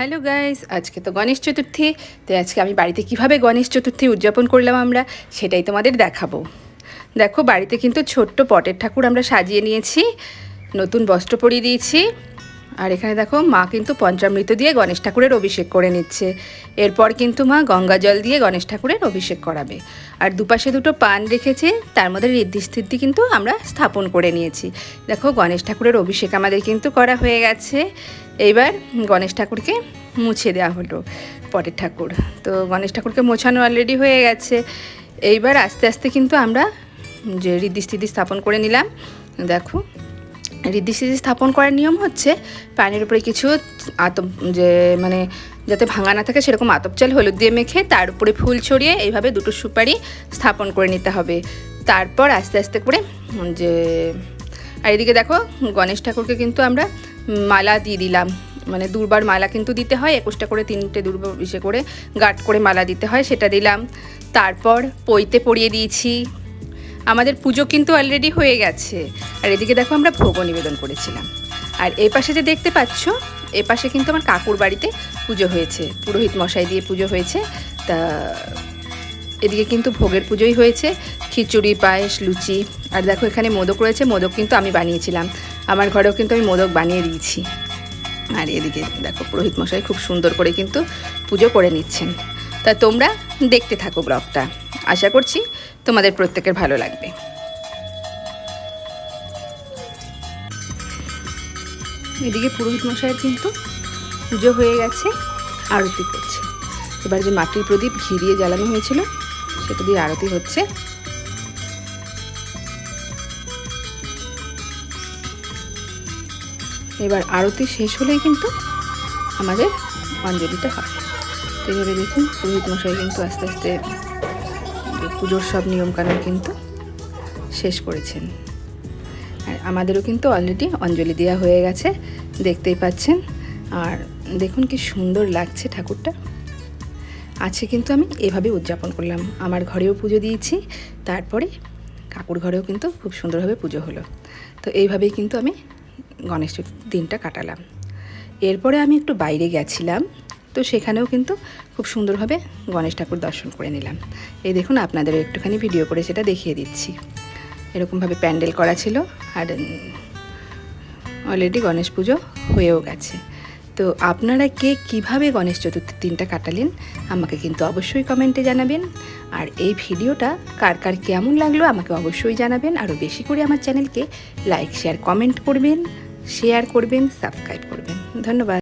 Hello guys, আজকে তো গণেশ চতুর্থী। তো আজকে আমি বাড়িতে কিভাবে গণেশ চতুর্থী উদযাপন করলাম আমরা সেটাই তোমাদের দেখাবো। দেখো, বাড়িতে কিন্তু ছোট্ট পটের ঠাকুর আমরা সাজিয়ে নিয়েছি, নতুন বস্ত্র পরিয়ে দিয়েছি। আর এখানে দেখো, মা কিন্তু পঞ্চামৃত দিয়ে গণেশ ঠাকুরের অভিষেক করে নিচ্ছে। এরপর কিন্তু মা গঙ্গা জল দিয়ে গণেশ ঠাকুরের অভিষেক করাবে। আর দুপাশে দুটো পান রেখেছে, তার মধ্যে ঋদ্ধি স্থিতি কিন্তু আমরা স্থাপন করে নিয়েছি। দেখো, গণেশ ঠাকুরের অভিষেক আমাদের কিন্তু করা হয়ে গেছে। এইবার গণেশ ঠাকুরকে মুছে দেওয়া হলো, পটের ঠাকুর। তো গণেশ ঠাকুরকে মোছানো অলরেডি হয়ে গেছে। এইবার আস্তে আস্তে কিন্তু আমরা যে ঋদ্ধি স্থিতি স্থাপন করে নিলাম। দেখো, ঋদ্ধি স্থিতি স্থাপন করার নিয়ম হচ্ছে, পানির উপরে কিছু আতপ, যে মানে যাতে ভাঙা না থাকে সেরকম আতপ চাল হলুদ দিয়ে মেখে তার উপরে ফুল ছড়িয়ে এইভাবে দুটো সুপারি স্থাপন করে নিতে হবে। তারপর আস্তে আস্তে করে যে, আর এদিকে দেখো, গণেশ ঠাকুরকে কিন্তু আমরা মালা দিয়ে দিলাম। মানে দুর্বার মালা কিন্তু দিতে হয়, 21টা করে 3টে দুর্বার ইসে করে গাঁট করে মালা দিতে হয়, সেটা দিলাম। তারপর পইতে পরিয়ে দিয়েছি। আমাদের পুজো কিন্তু অলরেডি হয়ে গেছে। আর এদিকে দেখো, আমরা ভোগও নিবেদন করেছিলাম। আর এই পাশে যে দেখতে পাচ্ছ, এ পাশে কিন্তু আমার কাকুর বাড়িতে পুজো হয়েছে, পুরোহিত মশাই দিয়ে পুজো হয়েছে। তা এদিকে কিন্তু ভোগের পুজোই হয়েছে, খিচুড়ি, পায়েস, লুচি। আর দেখো, এখানে মোদক রয়েছে, মোদক কিন্তু আমি বানিয়েছিলাম, আমার ঘরেও কিন্তু আমি মোদক বানিয়ে দিয়েছি। আর এদিকে দেখো, পুরোহিত মশাই খুব সুন্দর করে কিন্তু পুজো করে নিচ্ছেন। তা তোমরা দেখতে থাকো ব্লগটা, আশা করছি তোমাদের প্রত্যেকের ভালো লাগবে। এদিকে পুরোহিত মশাইয়ের কিন্তু পুজো হয়ে গেছে, আরতি করছে। এবার যে মাটির প্রদীপ ঘি দিয়ে জ্বালানো হয়েছিল সেটা দিয়ে আরতি হচ্ছে। এবার আরতি শেষ হলেই কিন্তু আমাদের অঞ্জলিটা হয়। তো এইভাবে দেখুন, পুরোহিত মশাই কিন্তু আস্তে আস্তে পুজোর সব নিয়মকানুন কিন্তু শেষ করেছেন। আর আমাদেরও কিন্তু অলরেডি অঞ্জলি দেওয়া হয়ে গেছে, দেখতেই পাচ্ছেন। আর দেখুন কি সুন্দর লাগছে ঠাকুরটা। আছে কিন্তু আমি এভাবে উদযাপন করলাম, আমার ঘরেও পুজো দিয়েছি, তারপরে কাকুর ঘরেও কিন্তু খুব সুন্দরভাবে পুজো হলো। তো এইভাবেই কিন্তু আমি গণেশ চতুর্থীর দিনটা কাটালাম। এরপরে আমি একটু বাইরে গেছিলাম, তো সেখানেও কিন্তু খুব সুন্দরভাবে গণেশ ঠাকুর দর্শন করে নিলাম। এই দেখুন, আপনাদেরও একটুখানি ভিডিও করে সেটা দেখিয়ে দিচ্ছি। এরকমভাবে প্যান্ডেল করা ছিল, আর অলরেডি গণেশ পুজো হয়েও গেছে। তো আপনারা কে কীভাবে গণেশ চতুর্থীর দিনটা কাটালেন আমাকে কিন্তু অবশ্যই কমেন্টে জানাবেন। আর এই ভিডিওটা কার কার কেমন লাগলো আমাকে অবশ্যই জানাবেন। আরও বেশি করে আমার চ্যানেলকে লাইক, শেয়ার, কমেন্ট করবেন, সাবস্ক্রাইব করবেন। ধন্যবাদ।